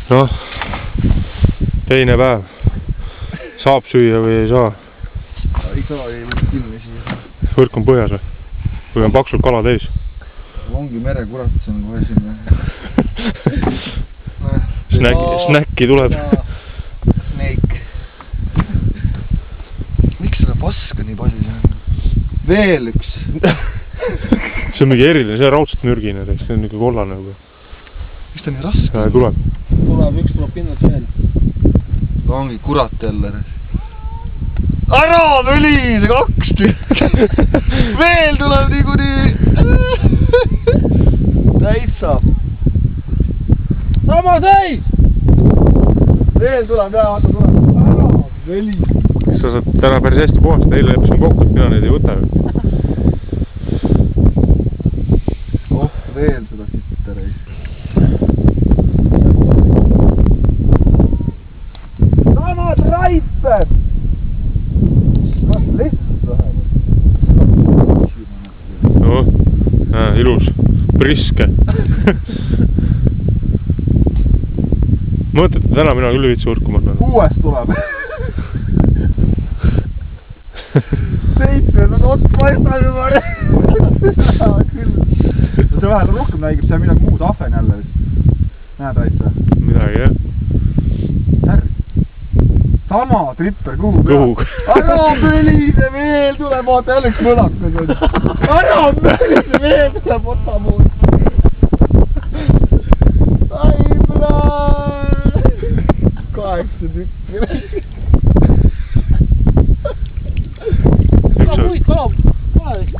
Noh, teine päev. Saab süüa või ei saa? Ei saa, ei võtta kinni siia. Võrk on põhjas või? Või on paksult kala täis? Ongi merekurat, see on kohe sinna. Snäkki tuleb. Snake. Miks seda paska nii palju see on? Veel üks. See on mingi eriline, see on raudselt mürgine, see on niisugune kollane juba. Miks ta nii raske? Tuleb. Üks tuleb pinnalt veel. Ongi kurat jälle. Ära veli, see 2 tükki. Veel tuleb niikuinii. Täitsa. Sama täis! Veel tuleb, vaata tuleb. Ära veli. Sa saad täna päris hästi puhast, eile leppisin kokku, et mina neid ei võta. Oh, veel seda sitta reis. Samad raiped! Kas lihtsalt läheb? No, ilus, priske. Mõtlete, täna mina küll viitsi urkuma. Uuest tuleb. 7 on ots paistab juba. See vähe rohkem näigib, see on midagi muud, ahven jälle vist. Näed aitsa? Midagi jah. Härg. Sama tripper, kuhu peal? Kuhu? Ära pölise veel tuleb, vaata jälle üks mõlakas on. Ära pölise veel tuleb otamuud. Ai plaan. 8 tükki. Muid kala vist.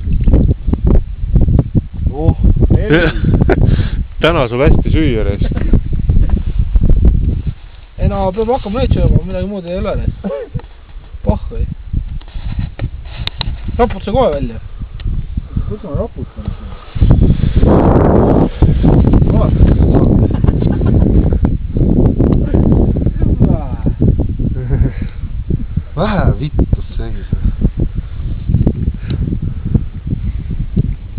Oh, täna saab hästi süüa reist. Ei no, peab hakkama neid sööma, midagi muud ei ole neist. Pah või? Raput see kohe välja. Kus ma raputan siin? Vaata, kas saab. Vähe vittus seis.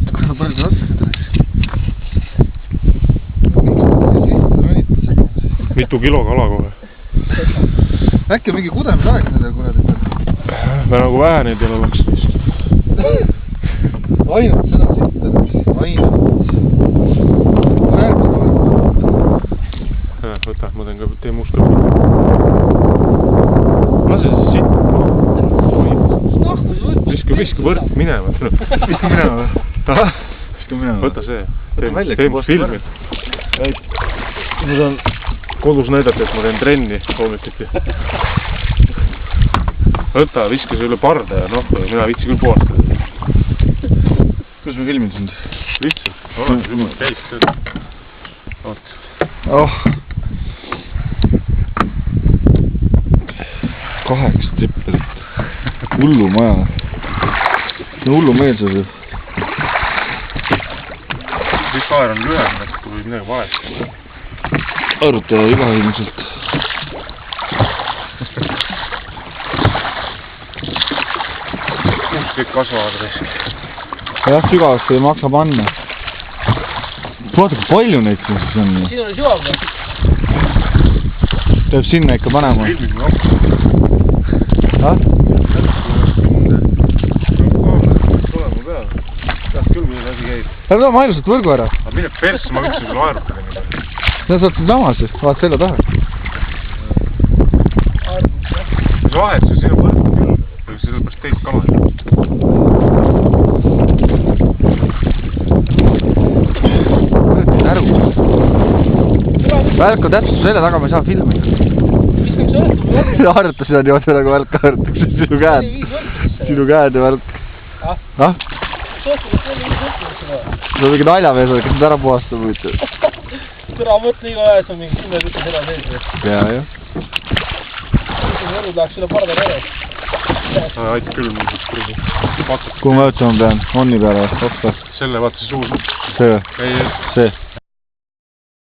Kuule palju rasked oleks. Mitu kilo kala kohe? Äkki mingi kudemisaeg nende kuradit? Me nagu vähe neid ei ole laksnud. Ainult seda sitta. Ainult. Võta, ma teen ka tee musta. Lase siis sitta. Viska võrk minema. Viska minema. Viska minema. Võta see. Teeme filmi. Ma saan kodus näidata, et ma teen trenni hommikuti. Võta, viska see üle parda ja noh, mina viitsi küll puhastada. Kus me filmid sind? Lihtsalt. Oled jumal käis tööd. Oot. Oh. 8 tripperit. Hullu maja. Hullu meelsus ju. Kõik aer on lühem, et kui midagi valesti. Arvuta iga ilmselt. Kõik kasvavad risk. Jah, sügavasti ei maksa panna. Vaata, kui palju neid siis on. Siin oli sügav või? Peab sinna ikka panema. Filmid on appi. Ah? Tulema peale. Tead küll, kuidas asi käib. Ära too mainusat võrgu ära. Aga mine persse, ma võiksin sulle aerutada nii palju. Sa saad samas, vaat selle taha. Mis vahet, see on võrk küll. Või sellepärast teist kala ei ole. Näru. Välk on täpselt selle taga, ma ei saa filmida. Harjuta seda niimoodi nagu välk harjutakse. Sinu käed ja välk. Ah? See on mingi naljamees, kes nüüd ära puhastab võitu. Türa mõtle iga ajas on mingi 10 tükki seda sees. Jaa, jah. Võrud läheks üle parda ära. Aita küll mingi kurgi. Kuhu ma ütlema pean? Onni peale, otsa. Selle vaata see suus. See või? Ei, See.